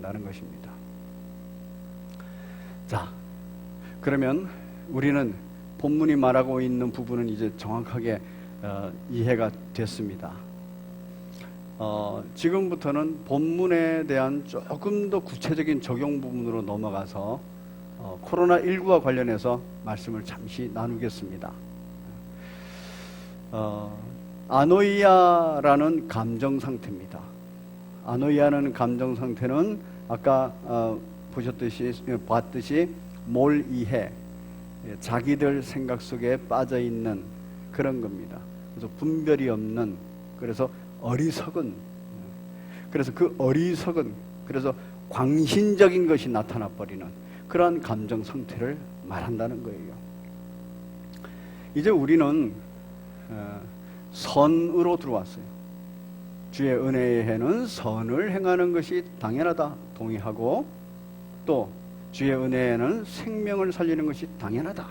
된다는 것입니다. 자, 그러면 우리는 본문이 말하고 있는 부분은 이제 정확하게 이해가 됐습니다. 지금부터는 본문에 대한 조금 더 구체적인 적용 부분으로 넘어가서 코로나19와 관련해서 말씀을 잠시 나누겠습니다. 아노이아라는 감정 상태입니다. 아노이아라는 감정 상태는 아까 봤듯이 몰이해, 자기들 생각 속에 빠져 있는 그런 겁니다. 그래서 분별이 없는, 그래서 어리석은, 그래서 그 어리석은, 그래서 광신적인 것이 나타나 버리는 그러한 감정 상태를 말한다는 거예요. 이제 우리는 선으로 들어왔어요. 주의 은혜의 해는 선을 행하는 것이 당연하다, 동의하고, 또 주의 은혜에는 생명을 살리는 것이 당연하다.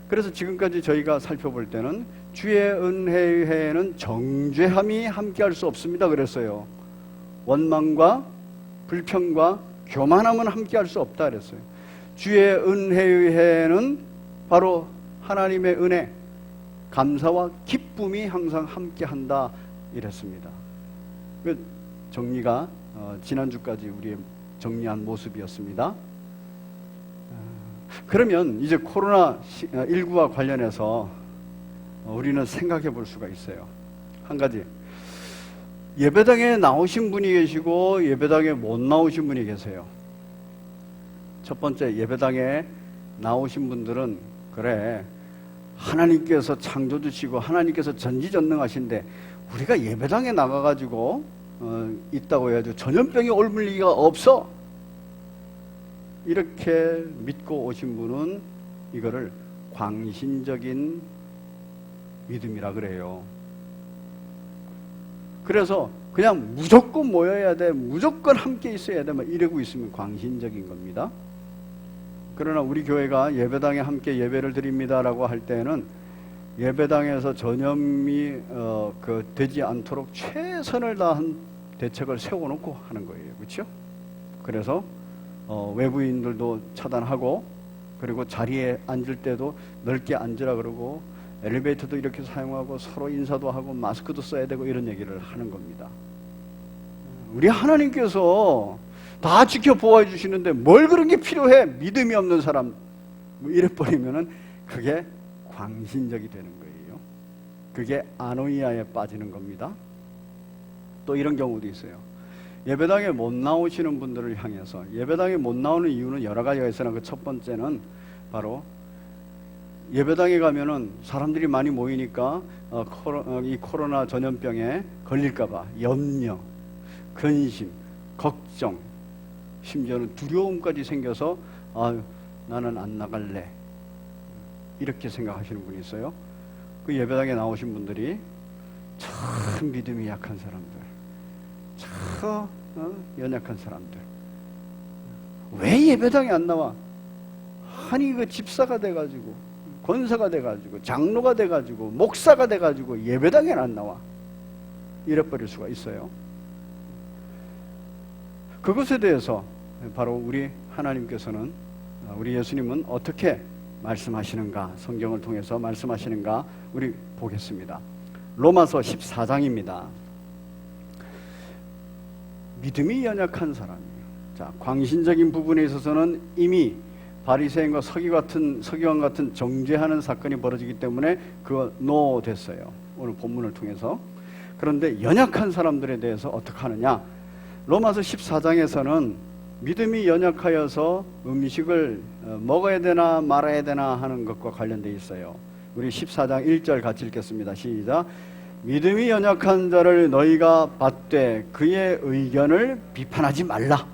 그래서 지금까지 저희가 살펴볼 때는 주의 은혜의 해에는 정죄함이 함께할 수 없습니다 그랬어요. 원망과 불평과 교만함은 함께할 수 없다 그랬어요. 주의 은혜의 해에는 바로 하나님의 은혜, 감사와 기쁨이 항상 함께한다 이랬습니다. 그 정리가 지난주까지 우리의 정리한 모습이었습니다. 그러면 이제 코로나19와 관련해서 우리는 생각해 볼 수가 있어요. 한 가지, 예배당에 나오신 분이 계시고 예배당에 못 나오신 분이 계세요. 첫 번째, 예배당에 나오신 분들은 그래, 하나님께서 창조주시고 하나님께서 전지전능하신데 우리가 예배당에 나가가지고 있다고 해가지고 전염병이 옮을 리가 없어, 이렇게 믿고 오신 분은 이거를 광신적인 믿음이라 그래요. 그래서 그냥 무조건 모여야 돼, 무조건 함께 있어야 돼, 막 이러고 있으면 광신적인 겁니다. 그러나 우리 교회가 예배당에 함께 예배를 드립니다라고 할 때는 예배당에서 전염이 되지 않도록 최선을 다한 대책을 세워놓고 하는 거예요. 그렇죠? 그래서 외부인들도 차단하고, 그리고 자리에 앉을 때도 넓게 앉으라 그러고, 엘리베이터도 이렇게 사용하고, 서로 인사도 하고, 마스크도 써야 되고, 이런 얘기를 하는 겁니다. 우리 하나님께서 다 지켜보아 주시는데 뭘 그런 게 필요해? 믿음이 없는 사람, 이래버리면은 그게 광신적이 되는 거예요. 그게 아노이아에 빠지는 겁니다. 또 이런 경우도 있어요. 예배당에 못 나오시는 분들을 향해서, 예배당에 못 나오는 이유는 여러 가지가 있으나 그 첫 번째는 바로 예배당에 가면은 사람들이 많이 모이니까 이 코로나 전염병에 걸릴까봐 염려, 근심, 걱정, 심지어는 두려움까지 생겨서 나는 안 나갈래, 이렇게 생각하시는 분이 있어요. 그 예배당에 나오신 분들이 참 믿음이 약한 사람들, 참 연약한 사람들, 왜 예배당에 안 나와? 아니 그 집사가 돼가지고, 권사가 돼가지고, 장로가 돼가지고, 목사가 돼가지고 예배당에 안 나와, 이래버릴 수가 있어요. 그것에 대해서 바로 우리 하나님께서는, 우리 예수님은 어떻게 말씀하시는가, 성경을 통해서 말씀하시는가 우리 보겠습니다. 로마서 14장입니다. 믿음이 연약한 사람이에요. 자, 광신적인 부분에 있어서는 이미 바리새인과 서기관 같은 정죄하는 사건이 벌어지기 때문에 그거 노됐어요. 오늘 본문을 통해서. 그런데 연약한 사람들에 대해서 어떻게 하느냐? 로마서 14장에서는 믿음이 연약하여서 음식을 먹어야 되나 말아야 되나 하는 것과 관련되어 있어요. 우리 14장 1절 같이 읽겠습니다. 시작. 믿음이 연약한 자를 너희가 받되 그의 의견을 비판하지 말라.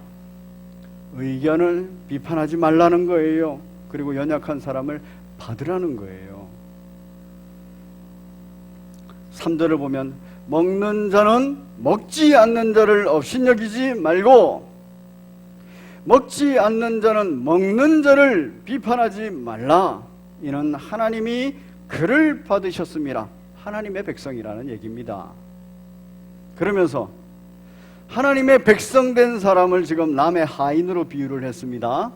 의견을 비판하지 말라는 거예요. 그리고 연약한 사람을 받으라는 거예요. 3절을 보면 먹는 자는 먹지 않는 자를 업신여기지 말고 먹지 않는 자는 먹는 자를 비판하지 말라. 이는 하나님이 그를 받으셨음이라. 하나님의 백성이라는 얘기입니다. 그러면서 하나님의 백성된 사람을 지금 남의 하인으로 비유를 했습니다.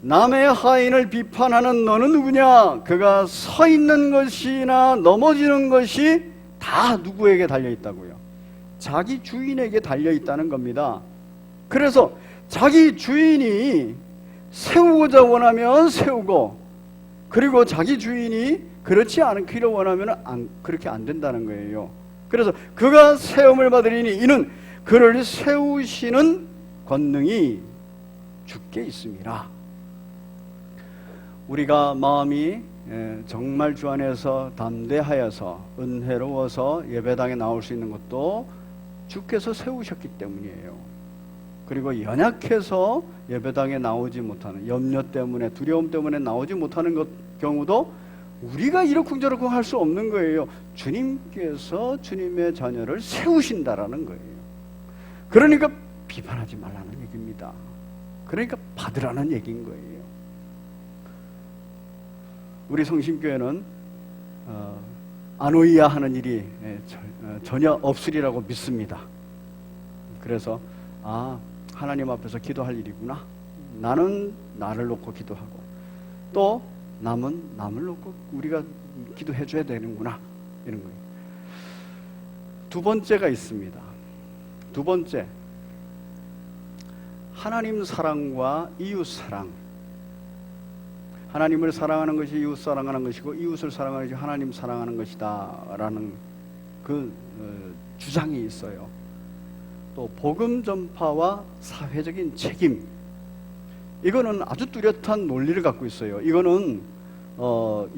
남의 하인을 비판하는 너는 누구냐? 그가 서 있는 것이나 넘어지는 것이 다 누구에게 달려있다고요? 자기 주인에게 달려있다는 겁니다. 그래서 자기 주인이 세우고자 원하면 세우고, 그리고 자기 주인이 그렇지 않기를 원하면 그렇게 안 된다는 거예요. 그래서 그가 세움을 받으리니 이는 그를 세우시는 권능이 주께 있습니다. 우리가 마음이 정말 주 안에서 담대하여서 은혜로워서 예배당에 나올 수 있는 것도 주께서 세우셨기 때문이에요. 그리고 연약해서 예배당에 나오지 못하는, 염려 때문에, 두려움 때문에 나오지 못하는 경우도 우리가 이러쿵저러쿵 할 수 없는 거예요. 주님께서 주님의 자녀를 세우신다라는 거예요. 그러니까 비판하지 말라는 얘기입니다. 그러니까 받으라는 얘기인 거예요. 우리 성심교회는 아노이아 하는 일이 전혀 없으리라고 믿습니다. 그래서 하나님 앞에서 기도할 일이구나. 나는 나를 놓고 기도하고, 또 남은 남을 놓고 우리가 기도해 줘야 되는구나, 이런 거예요. 두 번째가 있습니다. 두 번째, 하나님 사랑과 이웃 사랑. 하나님을 사랑하는 것이 이웃 사랑하는 것이고, 이웃을 사랑하는 것이 하나님 사랑하는 것이다 라는 그 주장이 있어요. 또 복음 전파와 사회적인 책임, 이거는 아주 뚜렷한 논리를 갖고 있어요. 이거는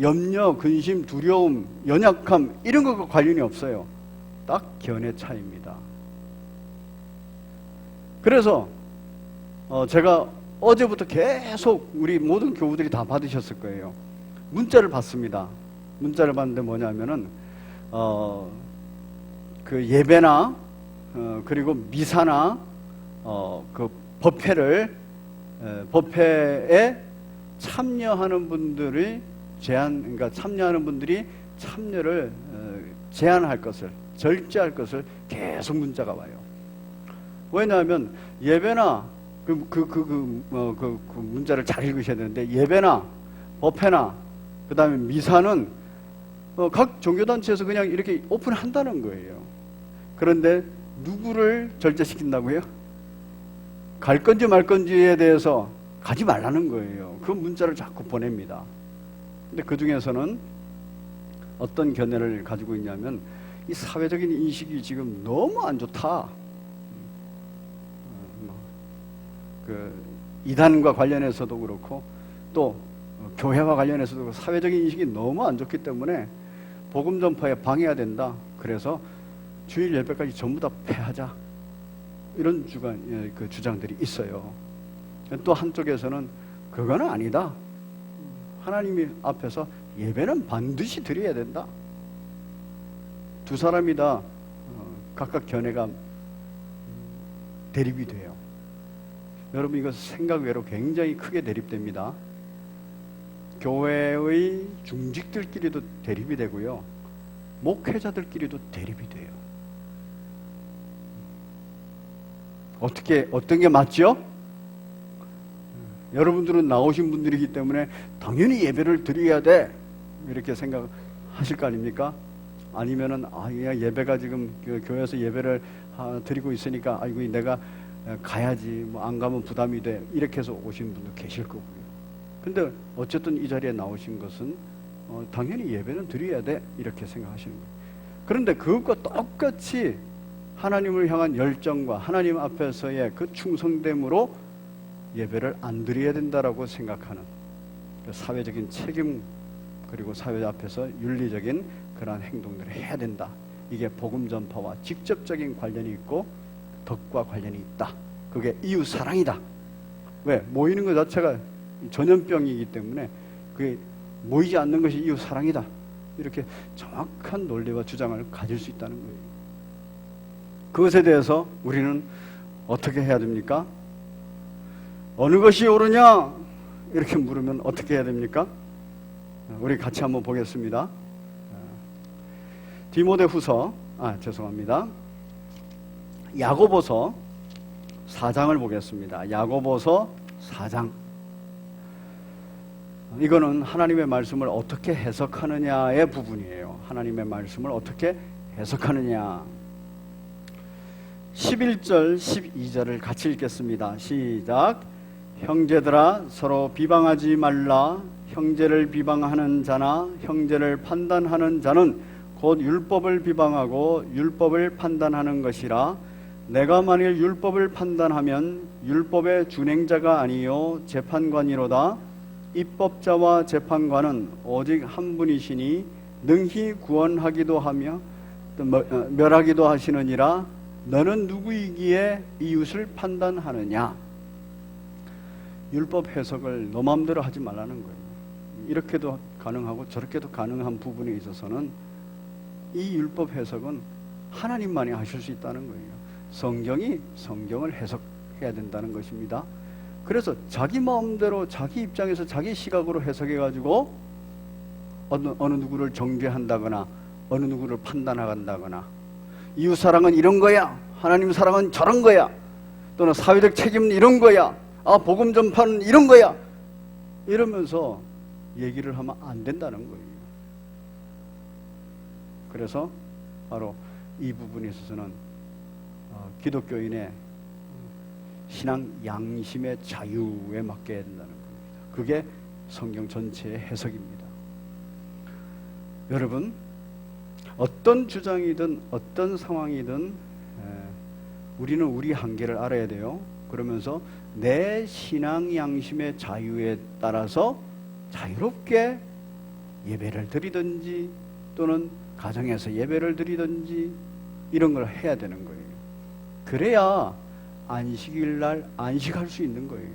염려, 근심, 두려움, 연약함 이런 것과 관련이 없어요. 딱 견해 차이입니다. 그래서 제가 어제부터 계속 우리 모든 교우들이 다 받으셨을 거예요. 문자를 받습니다. 문자를 받는데 뭐냐면은 그 예배나 그리고 미사나 그 법회에 참여하는 분들이 그러니까 참여하는 분들이 참여를 제한할 것을, 절제할 것을 계속 문자가 와요. 왜냐하면 예배나 그 문자를 잘 읽으셔야 되는데, 예배나 법회나 그 다음에 미사는 각 종교단체에서 그냥 이렇게 오픈한다는 거예요. 그런데 누구를 절제시킨다고요? 갈 건지 말 건지에 대해서 가지 말라는 거예요. 그 문자를 자꾸 보냅니다. 근데 그 중에서는 어떤 견해를 가지고 있냐면, 이 사회적인 인식이 지금 너무 안 좋다. 그 이단과 관련해서도 그렇고, 또 교회와 관련해서도 그렇고, 사회적인 인식이 너무 안 좋기 때문에 복음 전파에 방해가 된다. 그래서 주일 예배까지 전부 다 폐하자, 이런 주장들이 있어요. 또 한쪽에서는 그거는 아니다. 하나님 앞에서 예배는 반드시 드려야 된다. 두 사람이 다 각각 견해가 대립이 돼요. 여러분, 이거 생각 외로 굉장히 크게 대립됩니다. 교회의 중직들끼리도 대립이 되고요, 목회자들끼리도 대립이 돼요. 어떤 게 맞죠? 여러분들은 나오신 분들이기 때문에 당연히 예배를 드려야 돼, 이렇게 생각하실 거 아닙니까? 아니면은 그냥 예배가 지금 교회에서 예배를 드리고 있으니까 아이고 내가 가야지, 뭐 안 가면 부담이 돼, 이렇게 해서 오신 분도 계실 거고요. 근데 어쨌든 이 자리에 나오신 것은 당연히 예배는 드려야 돼, 이렇게 생각하시는 거예요. 그런데 그것과 똑같이 하나님을 향한 열정과 하나님 앞에서의 그 충성됨으로 예배를 안 드려야 된다라고 생각하는 그 사회적인 책임, 그리고 사회 앞에서 윤리적인 그러한 행동들을 해야 된다. 이게 복음 전파와 직접적인 관련이 있고 덕과 관련이 있다. 그게 이웃 사랑이다. 왜? 모이는 것 자체가 전염병이기 때문에 그게 모이지 않는 것이 이웃 사랑이다. 이렇게 정확한 논리와 주장을 가질 수 있다는 거예요. 그것에 대해서 우리는 어떻게 해야 됩니까? 어느 것이 옳으냐? 이렇게 물으면 어떻게 해야 됩니까? 우리 같이 한번 보겠습니다. 야고보서 4장을 보겠습니다. 야고보서 4장. 이거는 하나님의 말씀을 어떻게 해석하느냐의 부분이에요. 하나님의 말씀을 어떻게 해석하느냐. 11절 12절을 같이 읽겠습니다. 시작. 형제들아 서로 비방하지 말라. 형제를 비방하는 자나 형제를 판단하는 자는 곧 율법을 비방하고 율법을 판단하는 것이라. 내가 만일 율법을 판단하면 율법의 준행자가 아니요 재판관이로다. 입법자와 재판관은 오직 한 분이시니 능히 구원하기도 하며 멸하기도 하시느니라. 너는 누구이기에 이웃을 판단하느냐. 율법 해석을 너 마음대로 하지 말라는 거예요. 이렇게도 가능하고 저렇게도 가능한 부분에 있어서는 이 율법 해석은 하나님만이 하실 수 있다는 거예요. 성경이 성경을 해석해야 된다는 것입니다. 그래서 자기 마음대로 자기 입장에서 자기 시각으로 해석해가지고 어느 누구를 정죄한다거나 어느 누구를 판단한다거나 이웃 사랑은 이런 거야, 하나님 사랑은 저런 거야, 또는 사회적 책임은 이런 거야, 복음 전파는 이런 거야, 이러면서 얘기를 하면 안 된다는 거예요. 그래서 바로 이 부분에 있어서는 기독교인의 신앙 양심의 자유에 맡겨야 된다는 겁니다. 그게 성경 전체의 해석입니다. 여러분, 어떤 주장이든 어떤 상황이든 우리는 우리 한계를 알아야 돼요. 그러면서 내 신앙 양심의 자유에 따라서 자유롭게 예배를 드리든지 또는 가정에서 예배를 드리든지 이런 걸 해야 되는 거예요. 그래야 안식일날 안식할 수 있는 거예요.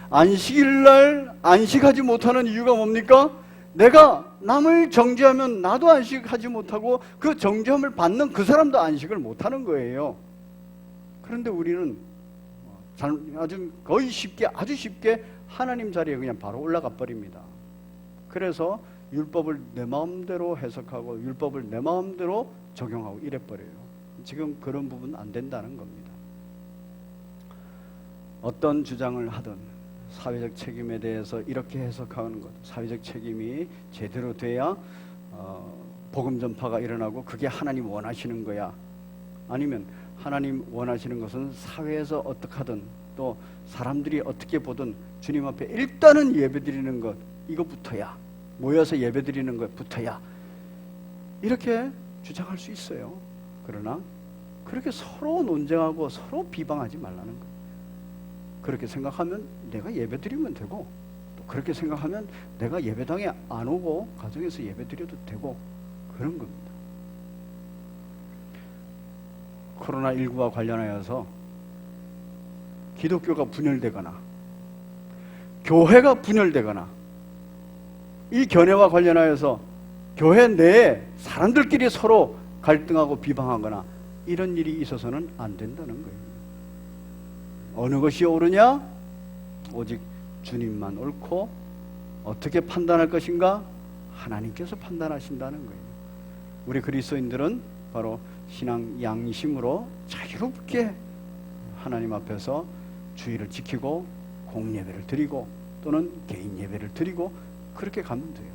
안식일날 안식하지 못하는 이유가 뭡니까? 내가 남을 정죄하면 나도 안식하지 못하고 그 정죄함을 받는 그 사람도 안식을 못하는 거예요. 그런데 우리는 아주 쉽게 하나님 자리에 그냥 바로 올라가 버립니다. 그래서 율법을 내 마음대로 해석하고 율법을 내 마음대로 적용하고 이래버려요. 지금 그런 부분 안 된다는 겁니다. 어떤 주장을 하든 사회적 책임에 대해서 이렇게 해석하는 것, 사회적 책임이 제대로 돼야 복음 전파가 일어나고 그게 하나님 원하시는 거야. 아니면 하나님 원하시는 것은 사회에서 어떻게 하든 또 사람들이 어떻게 보든 주님 앞에 일단은 예배드리는 것, 이거부터야. 모여서 예배드리는 것부터야. 이렇게 주장할 수 있어요. 그러나 그렇게 서로 논쟁하고 서로 비방하지 말라는 거예요. 그렇게 생각하면 내가 예배드리면 되고, 또 그렇게 생각하면 내가 예배당에 안 오고 가정에서 예배드려도 되고, 그런 겁니다. 코로나19와 관련하여서 기독교가 분열되거나 교회가 분열되거나 이 견해와 관련하여서 교회 내에 사람들끼리 서로 갈등하고 비방하거나 이런 일이 있어서는 안 된다는 거예요. 어느 것이 옳으냐? 오직 주님만 옳고 어떻게 판단할 것인가? 하나님께서 판단하신다는 거예요. 우리 그리스도인들은 바로 신앙 양심으로 자유롭게 하나님 앞에서 주의를 지키고 공예배를 드리고 또는 개인 예배를 드리고 그렇게 가면 돼요.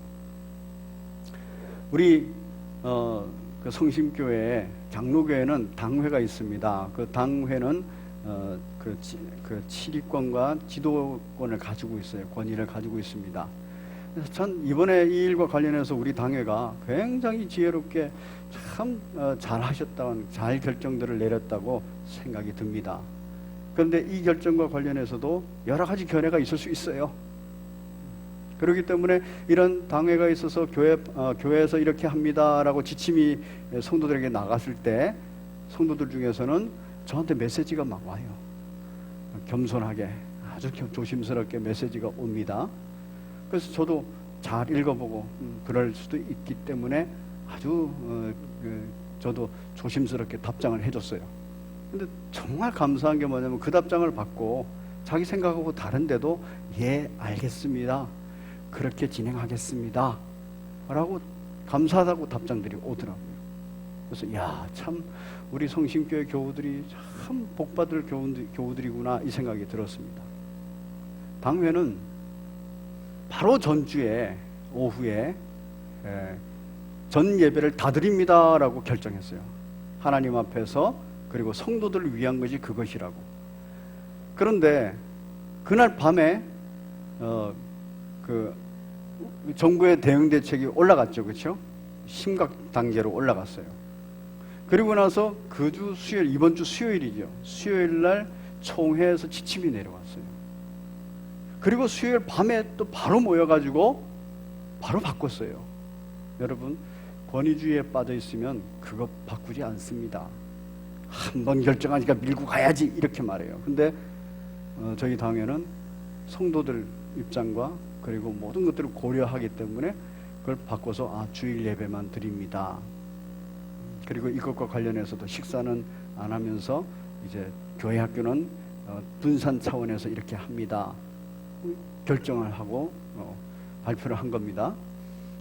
우리 그 성심교회 장로교회는 당회가 있습니다. 그 당회는 그 치리권과 지도권을 가지고 있어요. 권위를 가지고 있습니다. 그래서 전 이번에 이 일과 관련해서 우리 당회가 굉장히 지혜롭게 참 잘하셨다는, 잘 결정들을 내렸다고 생각이 듭니다. 그런데 이 결정과 관련해서도 여러 가지 견해가 있을 수 있어요. 그렇기 때문에 이런 당회가 있어서 교회에서 이렇게 합니다라고 지침이 성도들에게 나갔을 때 성도들 중에서는 저한테 메시지가 막 와요. 겸손하게 아주 조심스럽게 메시지가 옵니다. 그래서 저도 잘 읽어보고 그럴 수도 있기 때문에 아주 저도 조심스럽게 답장을 해줬어요. 근데 정말 감사한 게 뭐냐면 그 답장을 받고 자기 생각하고 다른데도 예, 알겠습니다, 그렇게 진행하겠습니다 라고 감사하다고 답장들이 오더라고요. 그래서 야, 참 우리 성심교회 교우들이 참 복받을 교우들이구나 이 생각이 들었습니다. 당회는 바로 전주에 오후에 전 예배를 다 드립니다라고 결정했어요. 하나님 앞에서, 그리고 성도들을 위한 것이 그것이라고. 그런데 그날 밤에 그 정부의 대응 대책이 올라갔죠, 그렇죠? 심각 단계로 올라갔어요. 그리고 나서 그 주 수요일, 이번 주 수요일이죠. 수요일 날 총회에서 지침이 내려왔어요. 그리고 수요일 밤에 또 바로 모여가지고 바로 바꿨어요. 여러분, 권위주의에 빠져 있으면 그거 바꾸지 않습니다. 한 번 결정하니까 밀고 가야지 이렇게 말해요. 근데 저희 당회는 성도들 입장과 그리고 모든 것들을 고려하기 때문에 그걸 바꿔서 주일 예배만 드립니다. 그리고 이것과 관련해서도 식사는 안 하면서 이제 교회 학교는 분산 차원에서 이렇게 합니다. 결정을 하고 발표를 한 겁니다.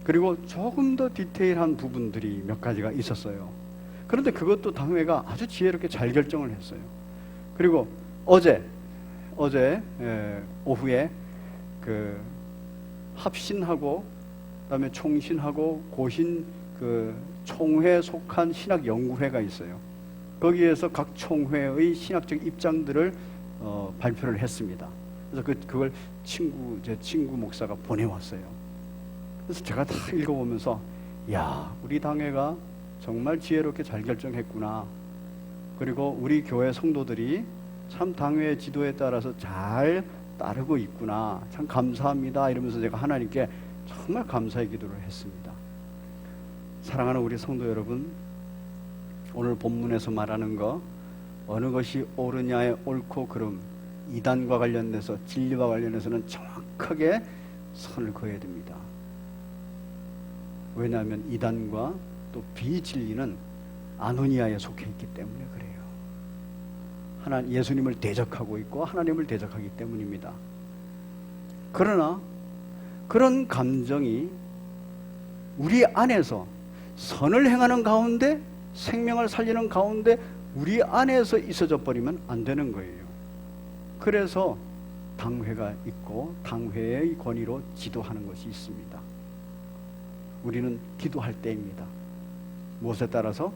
그리고 조금 더 디테일한 부분들이 몇 가지가 있었어요. 그런데 그것도 당회가 아주 지혜롭게 잘 결정을 했어요. 그리고 어제 오후에 그 합신하고 그다음에 총신하고 고신 그 총회에 속한 신학연구회가 있어요. 거기에서 각 총회의 신학적 입장들을 발표를 했습니다. 그래서 그걸 제 친구 목사가 보내왔어요. 그래서 제가 다 읽어보면서 야, 우리 당회가 정말 지혜롭게 잘 결정했구나. 그리고 우리 교회 성도들이 참 당회의 지도에 따라서 잘 따르고 있구나. 참 감사합니다. 이러면서 제가 하나님께 정말 감사의 기도를 했습니다. 사랑하는 우리 성도 여러분, 오늘 본문에서 말하는 거 어느 것이 옳으냐의 옳고 그름, 이단과 관련돼서 진리와 관련해서는 정확하게 선을 그어야 됩니다. 왜냐하면 이단과 또 비진리는 아노니아에 속해 있기 때문에 그래요. 예수님을 대적하고 있고 하나님을 대적하기 때문입니다. 그러나 그런 감정이 우리 안에서 선을 행하는 가운데, 생명을 살리는 가운데 우리 안에서 있어져 버리면 안 되는 거예요. 그래서 당회가 있고 당회의 권위로 지도하는 것이 있습니다. 우리는 기도할 때입니다. 무엇에 따라서?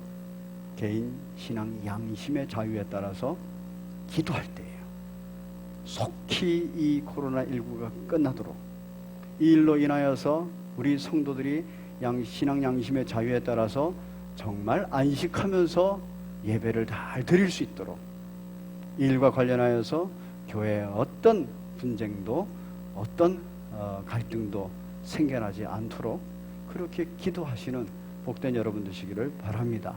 개인 신앙 양심의 자유에 따라서 기도할 때예요. 속히 이 코로나19가 끝나도록, 이 일로 인하여서 우리 성도들이 신앙 양심의 자유에 따라서 정말 안식하면서 예배를 잘 드릴 수 있도록, 이 일과 관련하여서 교회에 어떤 분쟁도 어떤 갈등도 생겨나지 않도록 그렇게 기도하시는 복된 여러분 되시기를 바랍니다.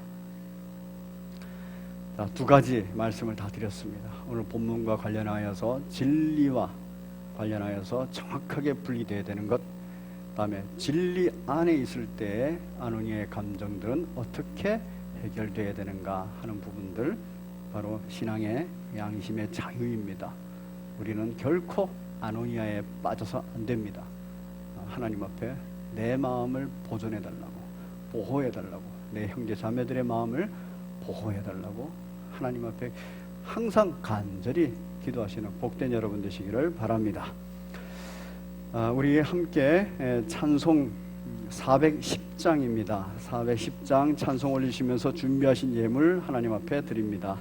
자, 두 가지 말씀을 다 드렸습니다. 오늘 본문과 관련하여서 진리와 관련하여서 정확하게 분리되어야 되는 것, 다음에 진리 안에 있을 때의 아노니아의 감정들은 어떻게 해결되어야 되는가 하는 부분들, 바로 신앙의 양심의 자유입니다. 우리는 결코 아노니아에 빠져서 안 됩니다. 하나님 앞에 내 마음을 보존해달라고, 보호해달라고, 내 형제 자매들의 마음을 보호해달라고 하나님 앞에 항상 간절히 기도하시는 복된 여러분 되시기를 바랍니다. 우리 함께 찬송 410장입니다. 410장 찬송 올리시면서 준비하신 예물 하나님 앞에 드립니다.